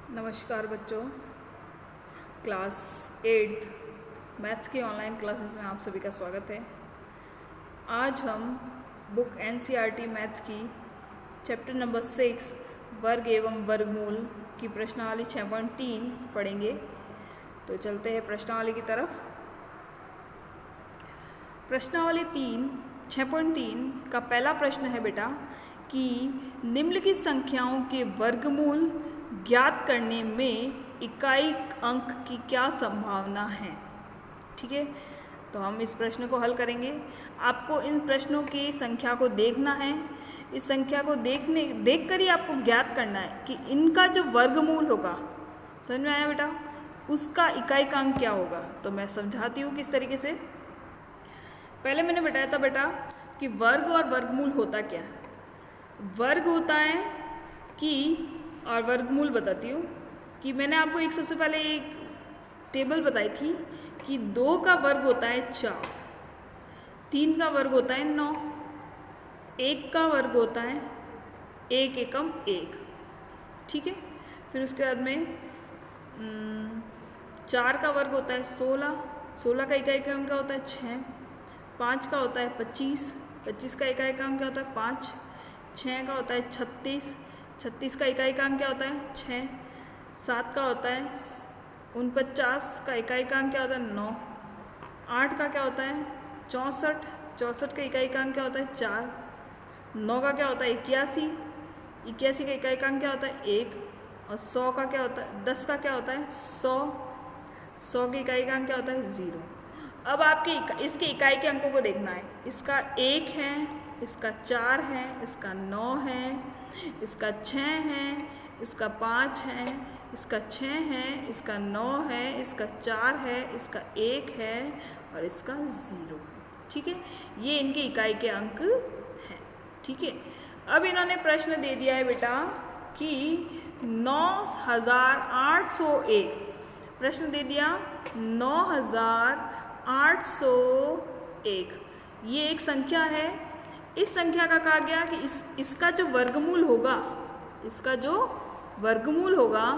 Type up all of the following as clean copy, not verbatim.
नमस्कार बच्चों, class 8 maths की ऑनलाइन क्लासेस में आप सभी का स्वागत है। आज हम बुक एनसीईआरटी मैथ्स की चैप्टर नंबर 6 वर्ग एवं वर्गमूल की प्रश्नावली 6.3 पढ़ेंगे। तो चलते हैं प्रश्नावली की तरफ। प्रश्नावली 6.3 का पहला प्रश्न है बेटा कि निम्नलिखित संख्याओं के वर्गमूल ज्ञात करने में इकाई अंक की क्या संभावना है। ठीक है, तो हम इस प्रश्न को हल करेंगे। आपको इन प्रश्नों की संख्या को देखना है। इस संख्या को देखकर ही आपको ज्ञात करना है कि इनका जो वर्गमूल होगा, समझ में आया बेटा, उसका इकाई का अंक क्या होगा। तो मैं समझाती हूँ किस तरीके से। पहले मैंने बताया था बेटा कि वर्ग और वर्गमूल होता क्या है। वर्ग होता है कि, और वर्गमूल बताती हूँ कि मैंने आपको सबसे पहले एक टेबल बताई थी कि 2 का वर्ग होता है 4, 3 का वर्ग होता है 9, 1 का वर्ग होता है 1 एकम 1। ठीक है, फिर उसके बाद में 4 का वर्ग होता है 16, 16 का इकाई का अंक क्या होता है 6, 5 का होता है 25, 25 का इकाई का अंक क्या होता है 5, 6 का होता है 36, 36 का इकाई का अंक क्या होता है 6, 7 का होता है 49 का इकाई का अंक क्या होता है 9, 8 का क्या होता है 64, 64 का इकाई का अंक क्या होता है 4, 9 का क्या होता है 81, 81 का इकाई का अंक क्या होता है 1, और 100 का क्या होता है 10 का क्या होता है 100, 100 की इकाई का अंक क्या होता है 0। अब आपके इसके इकाई के अंकों को देखना है। इसका 1 है, इसका 4 है, इसका 9 है, इसका 6 है, इसका 5 है, इसका 6 है, इसका 9 है, इसका 4 है, इसका 1 है और इसका 0 है। ठीक है, ये इनके इकाई के अंक हैं। ठीक है, अब इन्होंने प्रश्न दे दिया है बेटा कि 9801, प्रश्न दे दिया 9801, ये एक संख्या है। इस संख्या का कहा गया कि इसका जो वर्गमूल होगा, इसका जो वर्गमूल होगा,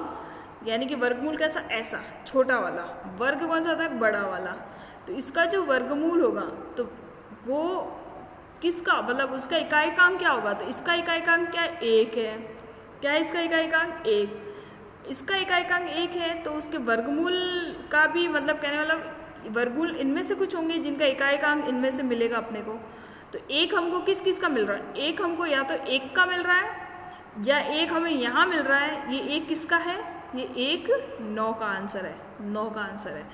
यानी कि वर्गमूल कैसा, ऐसा छोटा वाला, वर्ग कौन सा होता है बड़ा वाला, तो इसका जो वर्गमूल होगा तो वो किसका, मतलब उसका इकाई का अंक क्या होगा। तो इसका इकाई का अंक क्या है 1 है। क्या है इसका इकाई का अंक 1, इसका इकाई का अंक 1 है, तो उसके वर्गमूल का भी मतलब कहने वाला वर्गमूल इनमें से कुछ होंगे जिनका इकाई का अंक इनमें से मिलेगा अपने को। तो एक हमको किस किस का मिल रहा है, एक हमको या तो 1 का मिल रहा है या एक हमें यहाँ मिल रहा है। ये 1 किसका है, ये 1 9 का आंसर है, 9 का आंसर है।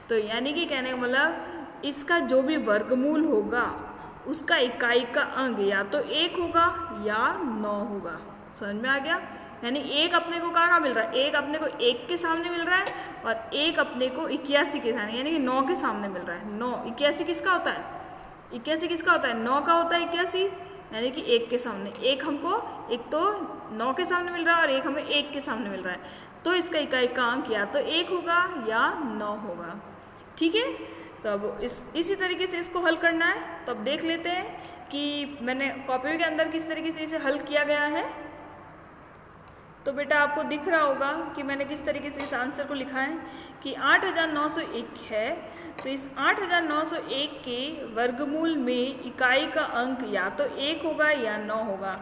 तो यानी कि कहने का मतलब इसका जो भी वर्गमूल होगा उसका इकाई का अंक या तो 1 होगा या 9 होगा। समझ में आ गया। यानी एक अपने को कहाँ मिल रहा है, एक अपने को 1 के सामने मिल रहा है और एक अपने को 81 के सामने, यानी कि 9 के सामने मिल रहा है। 9 81 किसका होता है, 81 किसका होता है 9 का होता है 81, यानी कि 1 के सामने। एक हमको एक तो 9 के सामने मिल रहा है और एक हमें 1 के सामने मिल रहा है, तो इसका इकाई का अंक या तो 1 होगा या 9 होगा। ठीक है, तो अब इसी तरीके से इसको हल करना है। तो अब देख लेते हैं कि मैंने कॉपी के अंदर किस तरीके से इसे हल किया गया है। तो बेटा आपको दिख रहा होगा कि मैंने किस तरीके से इस आंसर को लिखा है कि 8901 है, तो इस 8901 के वर्गमूल में इकाई का अंक या तो 1 होगा या 9 होगा।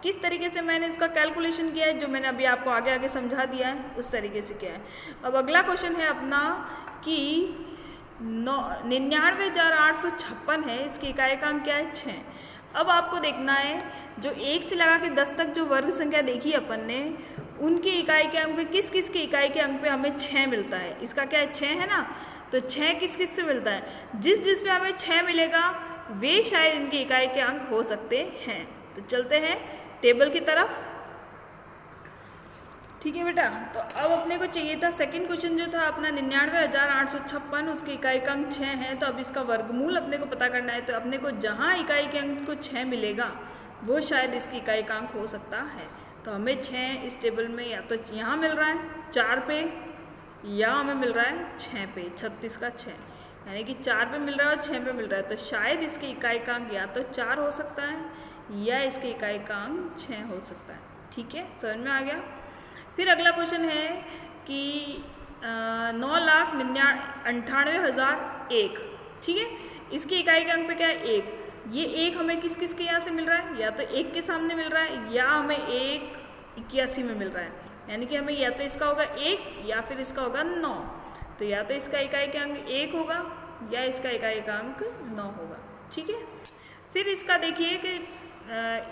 किस तरीके से मैंने इसका कैलकुलेशन किया है, जो मैंने अभी आपको आगे आगे समझा दिया है, उस तरीके से किया है। अब अगला क्वेश्चन है अपना कि 99,856 है, इसकी इकाई का अंक क्या है 6। अब आपको देखना है जो 1 से लगा के 10 तक जो वर्ग संख्या देखी अपन ने, उनकी इकाई के अंक पे किस किस के इकाई के अंक पे हमें 6 मिलता है। इसका क्या है 6 है ना, तो 6 किस किस से मिलता है, जिस जिस पे हमें 6 मिलेगा वे शायद इनकी इकाई के अंक हो सकते हैं। तो चलते हैं टेबल की तरफ। ठीक है बेटा, तो अब अपने को चाहिए था सेकंड क्वेश्चन जो था अपना 99,856, उसकी इकाई का अंक 6 है। तो अब इसका वर्गमूल अपने को पता करना है। तो अपने को जहाँ इकाई के अंक को 6 मिलेगा वो शायद इसकी इकाई का अंक हो सकता है। तो हमें 6 इस टेबल में या तो यहाँ मिल रहा है 4 पे, या हमें मिल रहा है 6 पे, 36 का 6, यानी कि 4 पे मिल रहा है और 6 पे मिल रहा है। तो शायद इसकी इकाई का अंक या तो 4 हो सकता है या इसकी इकाई का अंक 6 हो सकता है। ठीक है, समझ में आ गया। फिर अगला क्वेश्चन है कि 9,98,001, ठीक है। इसकी इकाई के अंक पे क्या है? एक। ये एक हमें किस किस के यहाँ से मिल रहा है? या तो एक के सामने मिल रहा है या हमें 181 में मिल रहा है, यानी कि हमें या तो इसका होगा 1 या फिर इसका होगा 9। तो या तो इसका इकाई का अंक 1 होगा या इसका इकाई का अंक 9 होगा, ठीक है। फिर इसका देखिए कि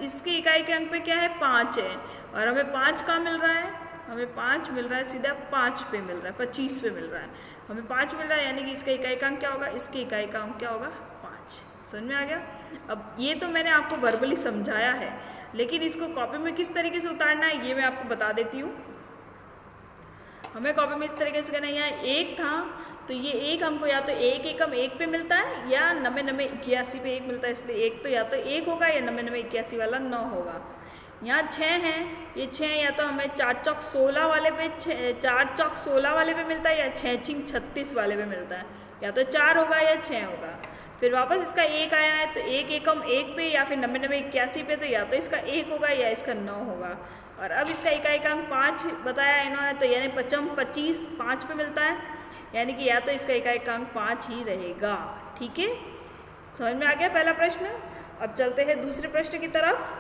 इसकी इकाई के अंक पे क्या है? 5 है, और हमें 5 कहाँ मिल रहा है? हमें 5 मिल रहा है सीधा 5 पे मिल रहा है, 25 पे मिल रहा है, हमें 5 मिल रहा है, यानी कि इसका इकाई का अंक क्या होगा? इसकी इकाई का अंक क्या होगा? 5। समझ में आ गया? अब ये तो मैंने आपको वर्बली समझाया है, लेकिन इसको कॉपी में किस तरीके से उतारना है ये मैं आपको बता देती हूँ। हमें कॉपी में इस तरीके से करना है, यहाँ 1 था तो ये 1 हमको या तो 1 एकम 1 पे मिलता है या 9981 पे 1 मिलता है, इसलिए 1 तो या तो 1 होगा या 9981 वाला 9 होगा। यहाँ 6 हैं, ये 6 या तो हमें 4 चौक 16 वाले पे 4 चौक 16 वाले पे मिलता है या 6 चिंग 36 वाले पे मिलता है, या तो 4 होगा या 6 होगा। फिर वापस इसका 1 आया है तो 1 एकम 1 पे या फिर 9981 पे, तो या तो इसका 1 होगा या इसका 9 होगा। और अब इसका इकाई का अंक 5 बताया इन्होंने, तो यानी 25 5 पे मिलता है, यानी कि या तो इसका इकाई का अंक 5 ही रहेगा, ठीक है। समझ में आ गया पहला प्रश्न। अब चलते हैं दूसरे प्रश्न की तरफ।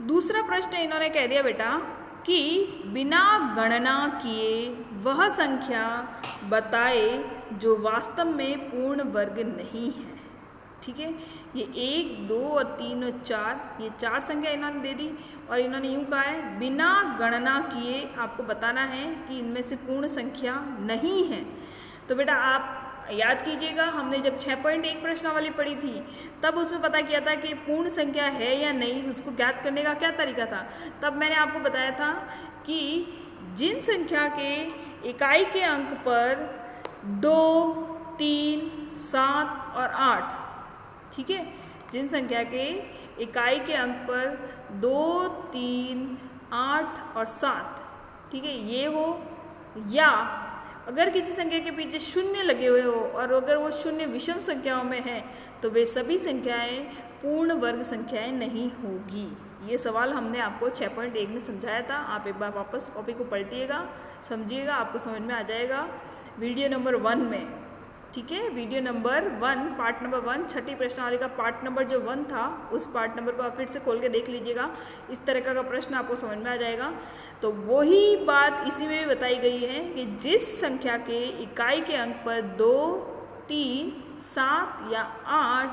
दूसरा प्रश्न इन्होंने कह दिया बेटा कि बिना गणना किए वह संख्या बताए जो वास्तव में पूर्ण वर्ग नहीं है, ठीक है। ये 1 2 और 3 और 4, ये 4 संख्या इन्होंने दे दी और इन्होंने यूँ कहा है बिना गणना किए आपको बताना है कि इनमें से पूर्ण संख्या नहीं है। तो बेटा आप याद कीजिएगा, हमने जब 6.1 प्रश्नावली पढ़ी थी तब उसमें पता किया था कि पूर्ण संख्या है या नहीं, उसको ज्ञात करने का क्या तरीका था। तब मैंने आपको बताया था कि जिन संख्या के इकाई के अंक पर 2 3 7 और 8, ठीक है, जिन संख्या के इकाई के अंक पर 2 3 8 और 7, ठीक है, ये हो, या अगर किसी संख्या के पीछे शून्य लगे हुए हो और अगर वो शून्य विषम संख्याओं में है तो वे सभी संख्याएं पूर्ण वर्ग संख्याएं नहीं होगी। ये सवाल हमने आपको 6.1 में समझाया था। आप एक बार वापस कॉपी को पलटिएगा, समझिएगा, आपको समझ में आ जाएगा। वीडियो नंबर 1 में, ठीक है, वीडियो नंबर 1 पार्ट नंबर 1 छठी प्रश्नावली का पार्ट नंबर जो 1 था उस पार्ट नंबर को आप फिर से खोल के देख लीजिएगा। इस तरह का प्रश्न आपको समझ में आ जाएगा। तो वही बात इसी में भी बताई गई है कि जिस संख्या के इकाई के अंक पर 2 3 7 या 8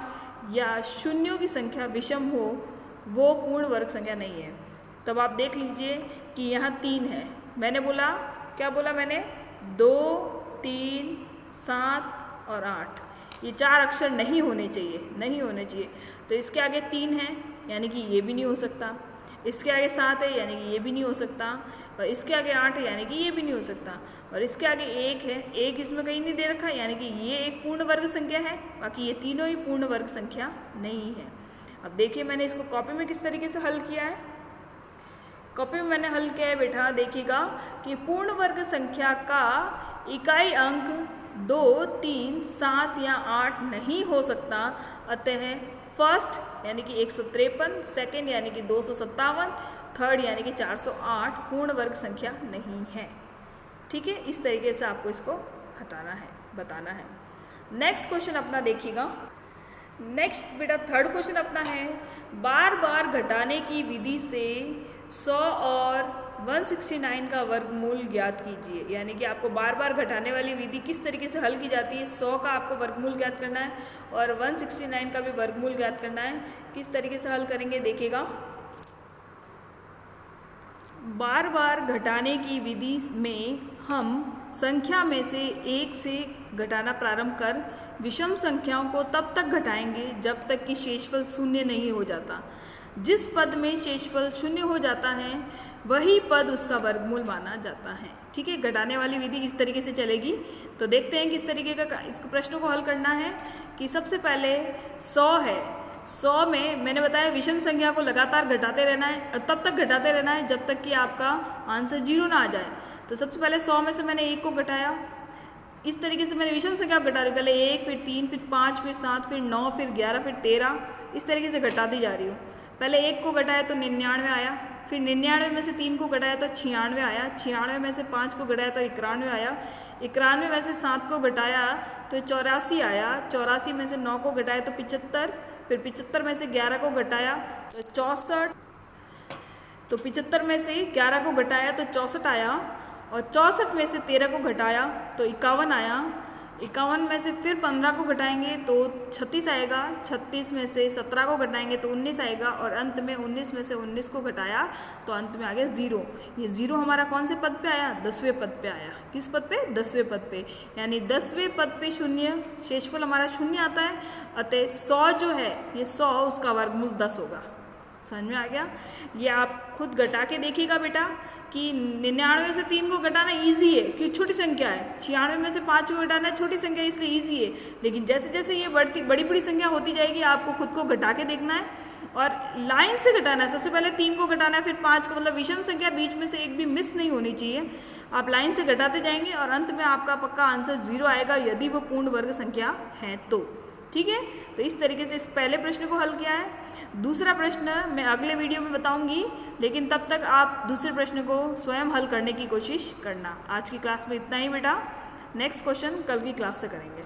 या शून्यों की संख्या विषम हो वो पूर्ण वर्ग संख्या नहीं है। तब आप देख लीजिए कि यहाँ 3 है, मैंने बोला, क्या बोला मैंने, 2 3 7 और 8, ये 4 अक्षर नहीं होने चाहिए, नहीं होने चाहिए। तो इसके आगे 3 है यानी कि ये भी नहीं हो सकता, इसके आगे 7 है यानी कि ये भी नहीं हो सकता, और इसके आगे 8 है यानी कि ये भी नहीं हो सकता, और इसके आगे 1 है, 1 इसमें कहीं नहीं दे रखा यानी कि ये एक पूर्ण वर्ग संख्या है, बाकी ये तीनों ही पूर्ण वर्ग संख्या नहीं है। अब देखिए मैंने इसको कॉपी में किस तरीके से हल किया है। कॉपी में मैंने हल किया है बेटा, देखिएगा कि पूर्ण वर्ग संख्या का इकाई अंक 2 3 7 या 8 नहीं हो सकता, अतः फर्स्ट यानी कि 153, सेकंड यानी कि 257, थर्ड यानी कि 408 पूर्ण वर्ग संख्या नहीं है, ठीक है। इस तरीके से आपको इसको हटाना है, बताना है। नेक्स्ट क्वेश्चन अपना देखिएगा। नेक्स्ट बेटा थर्ड क्वेश्चन अपना है, बार बार घटाने की विधि से 100 और 169 का वर्गमूल ज्ञात कीजिए। यानी कि आपको बार बार घटाने वाली विधि किस तरीके से हल की जाती है, 100 का आपको वर्गमूल ज्ञात करना है और 169 का भी वर्गमूल ज्ञात करना है। किस तरीके से हल करेंगे देखिएगा। बार बार घटाने की विधि में हम संख्या में से 1 से घटाना प्रारंभ कर विषम संख्याओं को तब तक घटाएंगे जब तक कि शेषफल शून्य नहीं हो जाता। जिस पद में शेषफल शून्य हो जाता है वही पद उसका वर्गमूल माना जाता है, ठीक है। घटाने वाली विधि इस तरीके से चलेगी। तो देखते हैं किस तरीके का इस प्रश्न को हल करना है। कि सबसे पहले 100 है, 100 में मैंने बताया विषम संख्या को लगातार घटाते रहना है, तब तक घटाते रहना है जब तक कि आपका आंसर 0 ना आ जाए। तो सबसे पहले 100 में से मैंने 1 को घटाया, इस तरीके से मैंने विषम संख्या घटा रही हूँ। पहले 1 फिर 3 फिर 5 फिर 7 फिर 9 फिर 11 फिर 13, इस तरीके से घटाती जा रही हूँ। पहले 1 को घटाया तो 99 आया, फिर 99 में से 3 को घटाया तो 96 आया, 96 में से 5 को घटाया तो 91 आया, 91 में से 7 को घटाया तो 84 आया, 84 में से 9 को घटाया तो 75, फिर 75 में से 11 को घटाया तो 64, तो 75 में से 11 को घटाया तो 64 आया, और 64 में से 13 को घटाया तो 51 आया, 51 में से फिर 15 को घटाएंगे तो 36 आएगा, 36 में से 17 को घटाएंगे तो 19 आएगा, और अंत में 19 में से 19 को घटाया तो अंत में आ गया 0। ये 0 हमारा कौन से पद पे आया? 10वें पद पे आया। किस पद पे? 10वें पद पे। यानी 10वें पद पे 0, शेषफल हमारा 0 आता है, अतः 100 जो है ये 100 उसका वर्गमूल 10 होगा। समझ में आ गया? ये आप खुद घटा के देखिएगा बेटा कि 99 से 3 को घटाना इजी है क्योंकि छोटी संख्या है, 96 में से 5 को घटाना छोटी संख्या है इसलिए इजी है, लेकिन जैसे जैसे ये बड़ी बड़ी संख्या होती जाएगी आपको खुद को घटा के देखना है और लाइन से घटाना है। सबसे पहले 3 को घटाना है, फिर 5 को, मतलब विषम संख्या बीच में से एक भी मिस नहीं होनी चाहिए। आप लाइन से घटाते जाएंगे और अंत में आपका पक्का आंसर 0 आएगा यदि वो पूर्ण वर्ग संख्या है तो। ठीक है, तो इस तरीके से इस पहले प्रश्न को हल किया है। दूसरा प्रश्न मैं अगले वीडियो में बताऊंगी, लेकिन तब तक आप दूसरे प्रश्न को स्वयं हल करने की कोशिश करना। आज की क्लास में इतना ही बेटा, नेक्स्ट क्वेश्चन कल की क्लास से करेंगे।